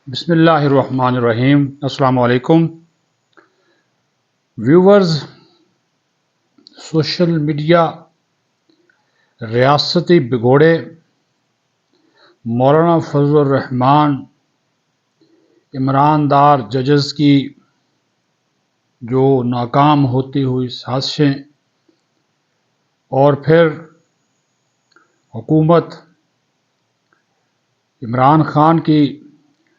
بسم اللہ الرحمن الرحیم۔ السلام علیکم ویورز۔ سوشل میڈیا ریاستی بگوڑے مولانا فضل الرحمان عمران دار ججز کی جو ناکام ہوتی ہوئی سازشیں اور پھر حکومت عمران خان کی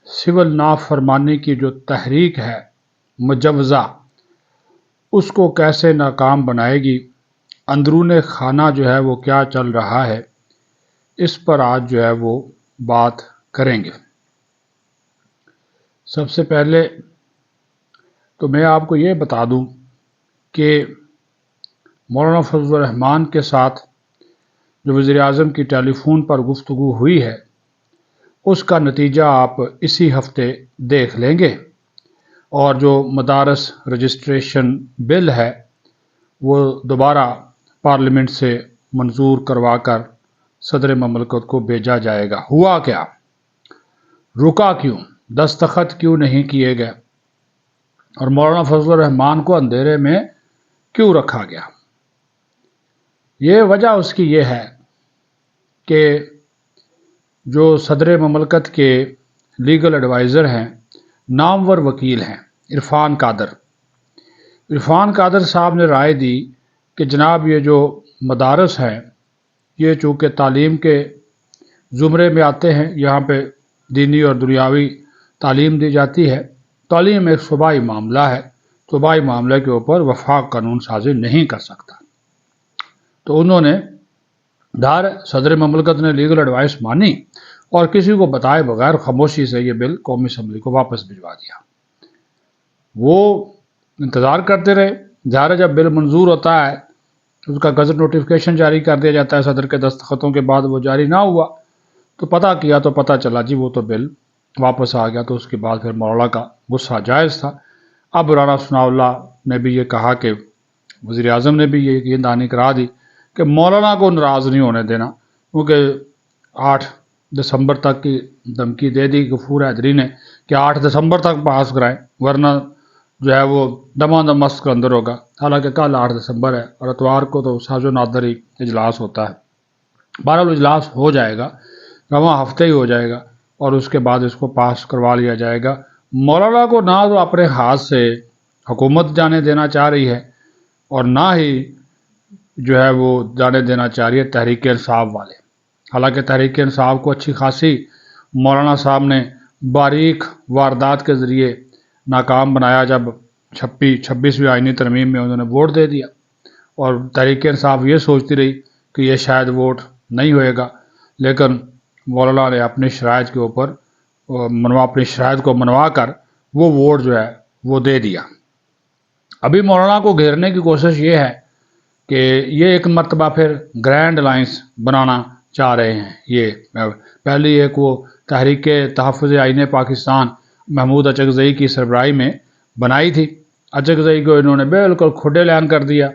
سول نافرمانی کی جو تحریک ہے مجوزہ، اس کو کیسے ناکام بنائے گی، اندرون خانہ جو ہے وہ کیا چل رہا ہے، اس پر آج جو ہے وہ بات کریں گے۔ سب سے پہلے تو میں آپ کو یہ بتا دوں کہ مولانا فضل الرحمان کے ساتھ جو وزیر اعظم کی ٹیلی فون پر گفتگو ہوئی ہے، اس کا نتیجہ آپ اسی ہفتے دیکھ لیں گے، اور جو مدارس رجسٹریشن بل ہے وہ دوبارہ پارلیمنٹ سے منظور کروا کر صدر مملکت کو بھیجا جائے گا۔ ہوا کیا؟ رکا کیوں؟ دستخط کیوں نہیں کیے گئے؟ اور مولانا فضل الرحمان کو اندھیرے میں کیوں رکھا گیا؟ یہ وجہ اس کی یہ ہے کہ جو صدر مملکت کے لیگل ایڈوائزر ہیں، نامور وکیل ہیں عرفان قادر صاحب نے رائے دی کہ جناب یہ جو مدارس ہیں یہ چونکہ تعلیم کے زمرے میں آتے ہیں، یہاں پہ دینی اور دنیاوی تعلیم دی جاتی ہے، تعلیم ایک صوبائی معاملہ ہے، صوبائی معاملے کے اوپر وفاق قانون سازی نہیں کر سکتا۔ تو انہوں نے صدر مملکت نے لیگل ایڈوائس مانی اور کسی کو بتائے بغیر خاموشی سے یہ بل قومی اسمبلی کو واپس بھجوا دیا۔ وہ انتظار کرتے رہے، ظاہر جب بل منظور ہوتا ہے اس کا گزٹ نوٹیفیکیشن جاری کر دیا جاتا ہے، صدر کے دستخطوں کے بعد وہ جاری نہ ہوا تو پتہ کیا تو پتہ چلا جی وہ تو بل واپس آ گیا۔ تو اس کے بعد پھر مولانا کا غصہ جائز تھا۔ اب رانا ثناء اللہ نے بھی یہ کہا کہ وزیر اعظم نے بھی یہ دانی کرا دی کہ مولانا کو ناراض نہیں ہونے دینا، کیونکہ 8 دسمبر تک کی دھمکی دے دی غفور حیدری نے کہ 8 دسمبر تک پاس کرائیں ورنہ جو ہے وہ دمادم مست کے اندر ہوگا۔ حالانکہ کل 8 دسمبر ہے اور اتوار کو تو ساز و نادری اجلاس ہوتا ہے۔ بہرحال اجلاس ہو جائے گا، رواں ہفتے ہی ہو جائے گا، اور اس کے بعد اس کو پاس کروا لیا جائے گا۔ مولانا کو نہ تو اپنے ہاتھ سے حکومت جانے دینا چاہ رہی ہے اور نہ ہی جو ہے وہ جانے دینا چاہ رہی ہے تحریک انصاف والے۔ حالانکہ تحریک انصاف کو اچھی خاصی مولانا صاحب نے باریک واردات کے ذریعے ناکام بنایا جب 26ویں آئینی ترمیم میں انہوں نے ووٹ دے دیا، اور تحریک انصاف یہ سوچتی رہی کہ یہ شاید ووٹ نہیں ہوئے گا، لیکن مولانا نے اپنی شرائط کے اوپر اپنی شرائط کو منوا کر وہ ووٹ جو ہے وہ دے دیا۔ ابھی مولانا کو گھیرنے کی کوشش یہ ہے کہ یہ ایک مرتبہ پھر گرینڈ الائنس بنانا چاہ رہے ہیں۔ یہ پہلی ایک وہ تحریک تحفظ آئین پاکستان محمود اچکزئی کی سربراہی میں بنائی تھی، اچکزئی کو انہوں نے بالکل کھڈے لین کر دیا،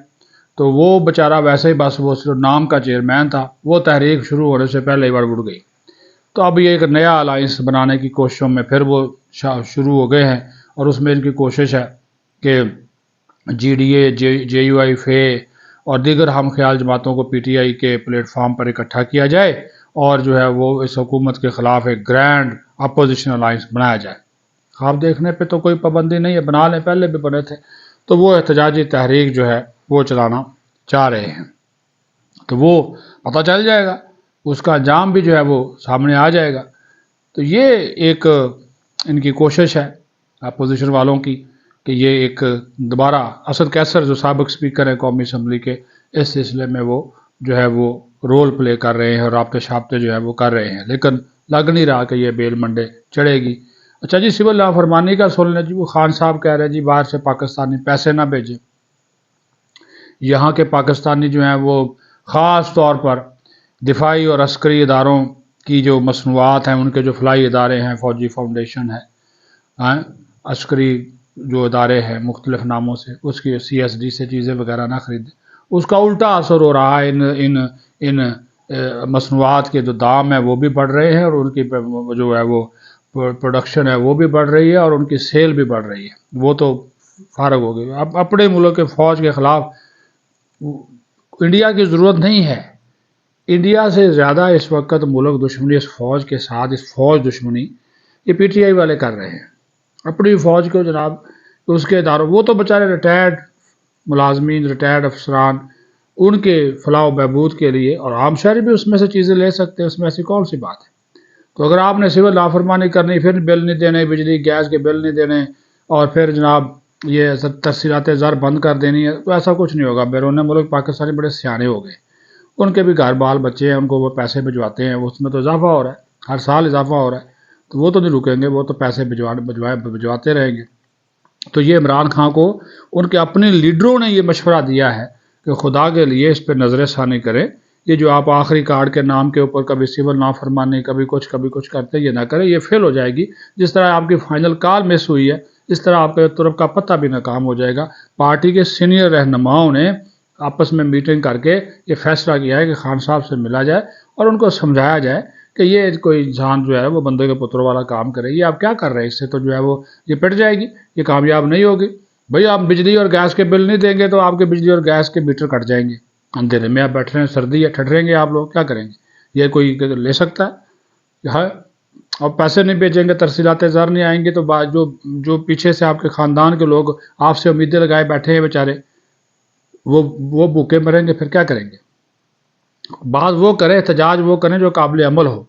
تو وہ بیچارہ ویسے ہی بس وہ صرف نام کا چیئرمین تھا، وہ تحریک شروع ہونے سے پہلے ہی بڑھ گئی۔ تو اب یہ ایک نیا الائنس بنانے کی کوششوں میں پھر وہ شروع ہو گئے ہیں، اور اس میں ان کی کوشش ہے کہ G D A, J you آئی فے اور دیگر ہم خیال جماعتوں کو پی ٹی آئی کے پلیٹ فارم پر اکٹھا کیا جائے اور جو ہے وہ اس حکومت کے خلاف ایک گرینڈ اپوزیشن الائنس بنایا جائے۔ خواب دیکھنے پہ تو کوئی پابندی نہیں ہے، بنا لیں، پہلے بھی بنے تھے۔ تو وہ احتجاجی تحریک جو ہے وہ چلانا چاہ رہے ہیں، تو وہ پتہ چل جائے گا، اس کا انجام بھی جو ہے وہ سامنے آ جائے گا۔ تو یہ ایک ان کی کوشش ہے اپوزیشن والوں کی کہ یہ ایک دوبارہ اسد کیسر جو سابق سپیکر ہیں قومی اسمبلی کے، اس سلسلے میں وہ جو ہے وہ رول پلے کر رہے ہیں اور رابطے شابطے جو ہے وہ کر رہے ہیں، لیکن لگ نہیں رہا کہ یہ بیل منڈے چڑھے گی۔ اچھا جی، سول نافرمانی کا سن لیں جی۔ وہ خان صاحب کہہ رہے ہیں جی باہر سے پاکستانی پیسے نہ بھیجیں، یہاں کے پاکستانی جو ہیں وہ خاص طور پر دفاعی اور عسکری اداروں کی جو مصنوعات ہیں، ان کے جو فلائی ادارے ہیں، فوجی فاؤنڈیشن ہے، عسکری جو ادارے ہیں مختلف ناموں سے، اس کی CSD سے چیزیں وغیرہ نہ خریدیں۔ اس کا الٹا اثر ہو رہا ہے، ان مصنوعات کے جو دام ہیں وہ بھی بڑھ رہے ہیں، اور ان کی جو ہے وہ پروڈکشن ہے وہ بھی بڑھ رہی ہے اور ان کی سیل بھی بڑھ رہی ہے، وہ تو فارغ ہو گئی. اب اپنے ملک کے فوج کے خلاف انڈیا کی ضرورت نہیں ہے. انڈیا سے زیادہ اس وقت ملک دشمنی اس فوج کے ساتھ، اس فوج دشمنی یہ پی ٹی آئی والے کر رہے ہیں. اپنی فوج کو جناب اس کے اداروں، وہ تو بیچارے ریٹائرڈ ملازمین، ریٹائرڈ افسران، ان کے فلاح و بہبود کے لیے، اور عام شہری بھی اس میں سے چیزیں لے سکتے ہیں، اس میں ایسی کون سی بات ہے. تو اگر آپ نے سول نافرمانی کرنی، پھر بل نہیں دینے، بجلی گیس کے بل نہیں دینے، اور پھر جناب یہ ترسیلات زر بند کر دینی ہے، تو ایسا کچھ نہیں ہوگا. بیرون ملک پاکستانی بڑے سیانے ہو گئے، ان کے بھی گھر بال بچے ہیں، ان کو وہ پیسے بھجواتے ہیں، اس میں تو اضافہ ہو رہا ہے، ہر سال اضافہ ہو رہا ہے، تو وہ تو نہیں رکیں گے، وہ تو پیسے بھجواتے رہیں گے. تو یہ عمران خان کو ان کے اپنے لیڈروں نے یہ مشورہ دیا ہے کہ خدا کے لیے اس پہ نظر ثانی کریں. یہ جو آپ آخری کارڈ کے نام کے اوپر کبھی سول نافرمانی، کبھی کچھ کرتے، یہ نہ کریں، یہ فیل ہو جائے گی. جس طرح آپ کی فائنل کال مس ہوئی ہے، اس طرح آپ کے طرف کا پتہ بھی ناکام ہو جائے گا. پارٹی کے سینئر رہنماؤں نے آپس میں میٹنگ کر کے یہ فیصلہ کیا ہے کہ خان صاحب سے ملا جائے اور ان کو سمجھایا جائے کہ یہ کوئی انسان جو ہے وہ بندے کے پتر والا کام کرے. یہ آپ کیا کر رہے ہیں؟ اس سے تو جو ہے وہ یہ پٹ جائے گی، یہ کامیاب نہیں ہوگی. بھئی آپ بجلی اور گیس کے بل نہیں دیں گے تو آپ کے بجلی اور گیس کے میٹر کٹ جائیں گے. اندھیرے میں آپ بیٹھ رہے ہیں، سردی ہے، ٹھٹریں گے آپ لوگ، کیا کریں گے؟ یہ کوئی لے سکتا ہے؟ اور پیسے نہیں بھیجیں گے، ترسیلات زر نہیں آئیں گے، تو جو پیچھے سے آپ کے خاندان کے لوگ آپ سے امیدیں لگائے بیٹھے ہیں بیچارے، وہ بھوکے مریں گے، پھر کیا کریں گے؟ بات وہ کریں، احتجاج وہ کریں جو قابل عمل ہو.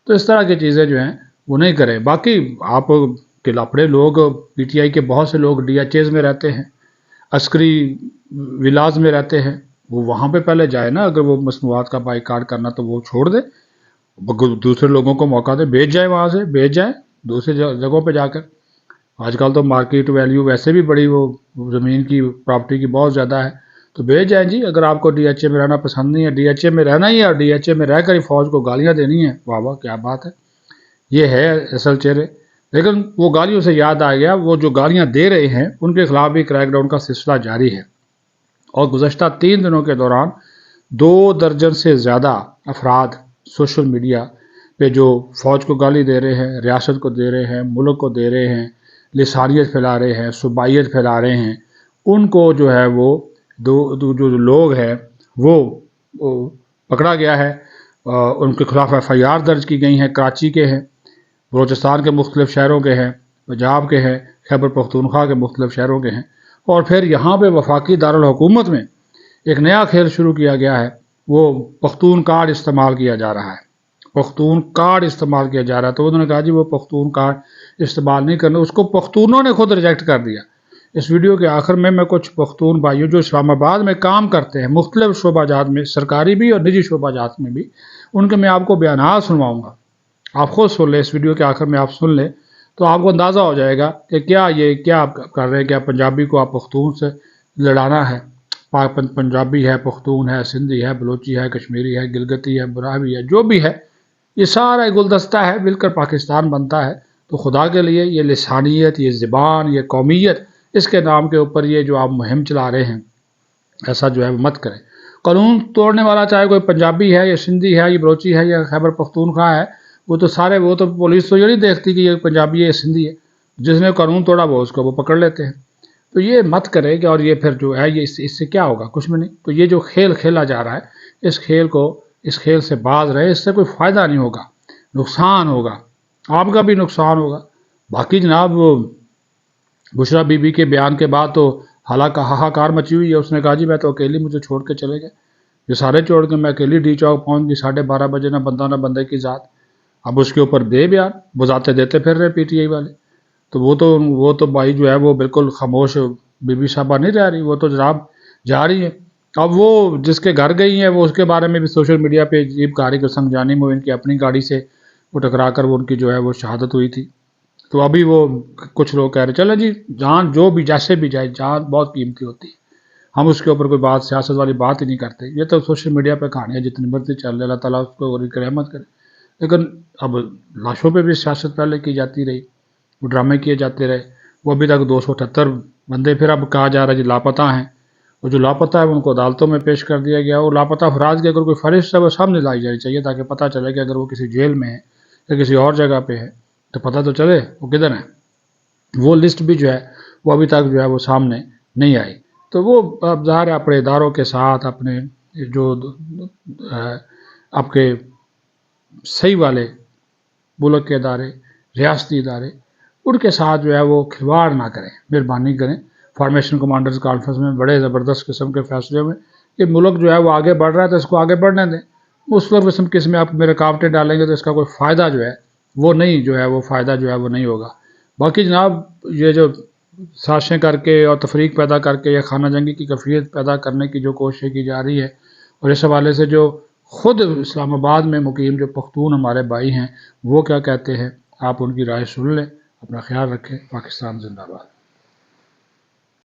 تو اس طرح کی چیزیں جو ہیں وہ نہیں کریں. باقی آپ کے اپنے لوگ پی ٹی آئی کے بہت سے لوگ ڈی ایچ ایز میں رہتے ہیں، عسکری ولاز میں رہتے ہیں، وہ وہاں پہ پہلے جائے نا. اگر وہ مصنوعات کا بائیکاٹ کرنا تو وہ چھوڑ دے، دوسرے لوگوں کو موقع دے، بھیج جائے، وہاں سے بھیج جائیں دوسری جگہوں پہ جا کر. آج کل تو مارکیٹ ویلیو ویسے بھی بڑی، وہ زمین کی پراپرٹی کی بہت زیادہ ہے، تو بھیج جائیں جی. اگر آپ کو ڈی ایچ اے میں رہنا پسند نہیں ہے، ڈی ایچ اے میں رہنا ہی ہے، اور ڈی ایچ اے میں رہ کر ہی فوج کو گالیاں دینی ہے، واہ واہ کیا بات ہے، یہ ہے اصل چہرے. لیکن وہ گالیوں سے یاد آ گیا، وہ جو گالیاں دے رہے ہیں ان کے خلاف بھی کریک ڈاؤن کا سلسلہ جاری ہے. اور گزشتہ 3 دنوں کے دوران 2 درجن سے زیادہ افراد سوشل میڈیا پہ جو فوج کو گالی دے رہے ہیں، ریاست کو دے رہے ہیں، ملک کو دے رہے ہیں، لسانیت پھیلا رہے ہیں، صوبائیت پھیلا رہے ہیں، ان کو جو ہے وہ جو لوگ ہیں وہ پکڑا گیا ہے. ان کے خلاف ایف آئی آر درج کی گئی ہیں. کراچی کے ہیں، بلوچستان کے مختلف شہروں کے ہیں، پنجاب کے ہیں، خیبر پختونخوا کے مختلف شہروں کے ہیں. اور پھر یہاں پہ وفاقی دارالحکومت میں ایک نیا کھیل شروع کیا گیا ہے، وہ پختون کارڈ استعمال کیا جا رہا ہے. پختون کارڈ استعمال کیا جا رہا ہے. تو انہوں نے کہا جی وہ پختون کارڈ استعمال نہیں کرنا، اس کو پختونوں نے خود ریجیکٹ کر دیا. اس ویڈیو کے آخر میں کچھ پختون بھائیوں جو اسلام آباد میں کام کرتے ہیں، مختلف شعبہ جات میں، سرکاری بھی اور نجی شعبہ جات میں بھی، ان کے میں آپ کو بیانات سنواؤں گا. آپ خود سن لیں، اس ویڈیو کے آخر میں آپ سن لیں تو آپ کو اندازہ ہو جائے گا کہ کیا آپ کر رہے ہیں. کیا پنجابی کو آپ پختون سے لڑانا ہے؟ پنجابی ہے، پختون ہے، سندھی ہے، بلوچی ہے، کشمیری ہے، گلگتی ہے، براہوی ہے، جو بھی ہے، یہ سارا گلدستہ ہے، مل کر پاکستان بنتا ہے. تو خدا کے لیے یہ لسانیت، یہ زبان، یہ قومیت، اس کے نام کے اوپر یہ جو آپ مہم چلا رہے ہیں، ایسا جو ہے مت کریں. قانون توڑنے والا چاہے کوئی پنجابی ہے یا سندھی ہے یا بلوچی ہے یا خیبر پختونخوا ہے، وہ تو پولیس تو یہ نہیں دیکھتی کہ یہ پنجابی ہے یا سندھی ہے. جس نے قانون توڑا وہ پکڑ لیتے ہیں. تو یہ مت کرے کہ، اور یہ پھر جو ہے یہ اس سے کیا ہوگا؟ کچھ بھی نہیں. تو یہ جو کھیل کھیلا جا رہا ہے، اس کھیل سے باز رہے. اس سے کوئی فائدہ نہیں ہوگا، نقصان ہوگا، آپ کا بھی نقصان ہوگا. باقی جناب بشرا بی بی کے بیان کے بعد تو ہاہاکار مچی ہوئی ہے. اس نے کہا جی میں تو اکیلی، مجھے چھوڑ کے چلے گئے، یہ سارے چھوڑ کے میں اکیلی ڈی چوک پہنچ گئی 12:30 بجے، نہ بندہ نہ بندے کی ذات. اب اس کے اوپر دے بیان، بذاتے دیتے پھر رہے پی ٹی آئی والے. تو وہ تو بھائی جو ہے وہ بالکل خاموش بی بی صاحبہ نہیں رہ رہی، وہ تو جناب جا رہی ہے. اب وہ جس کے گھر گئی ہیں، وہ اس کے بارے میں بھی سوشل میڈیا پہ عجیب کاری قسم جانی میں ان کی اپنی گاڑی سے وہ ٹکرا کر وہ ان کی جو ہے وہ شہادت ہوئی تھی. تو ابھی وہ کچھ لوگ کہہ رہے چلیں جی، جان جو بھی جیسے بھی جائے، جان بہت قیمتی ہوتی ہے، ہم اس کے اوپر کوئی بات سیاست والی بات ہی نہیں کرتے. یہ تو سوشل میڈیا پہ کہانیاں جتنی مرضی چل رہے، اللہ تعالیٰ اس کو رحمت کرے. لیکن اب لاشوں پہ بھی سیاست پہلے کی جاتی رہی، وہ ڈرامے کیے جاتے رہے. وہ ابھی تک 278 بندے پھر اب کہا جا رہا ہے جی لاپتہ ہیں. وہ جو لاپتہ ہے ان کو عدالتوں میں پیش کر دیا گیا. وہ لاپتہ افراد کی اگر کوئی فہرست ہے وہ سامنے لائی جانی چاہیے، تاکہ پتہ چلے کہ اگر وہ کسی جیل میں ہے یا کسی اور جگہ پہ ہے تو پتہ تو چلے وہ کدھر ہیں. وہ لسٹ بھی جو ہے وہ ابھی تک جو ہے وہ سامنے نہیں آئی. تو وہ اب ظاہر ہے اپنے اداروں کے ساتھ اپنے جو آپ کے صحیح والے ملک کے ادارے، ریاستی ادارے، ان کے ساتھ جو ہے وہ کھلواڑ نہ کریں، مہربانی کریں. فارمیشن کمانڈرز کانفرنس میں بڑے زبردست قسم کے فیصلے ہوئے کہ ملک جو ہے وہ آگے بڑھ رہا ہے تو اس کو آگے بڑھنے دیں. اس وقت کس میں آپ میرے رکاوٹیں ڈالیں گے تو اس کا کوئی فائدہ جو ہے وہ نہیں جو ہے وہ فائدہ جو ہے وہ نہیں ہوگا. باقی جناب یہ جو سازشیں کر کے اور تفریق پیدا کر کے یا خانہ جنگی کی کیفیت پیدا کرنے کی جو کوششیں کی جا رہی ہے، اور اس حوالے سے جو خود اسلام آباد میں مقیم جو پختون ہمارے بھائی ہیں وہ کیا کہتے ہیں، آپ ان کی رائے سن لیں. اپنا خیال رکھیں. پاکستان زندہ باد.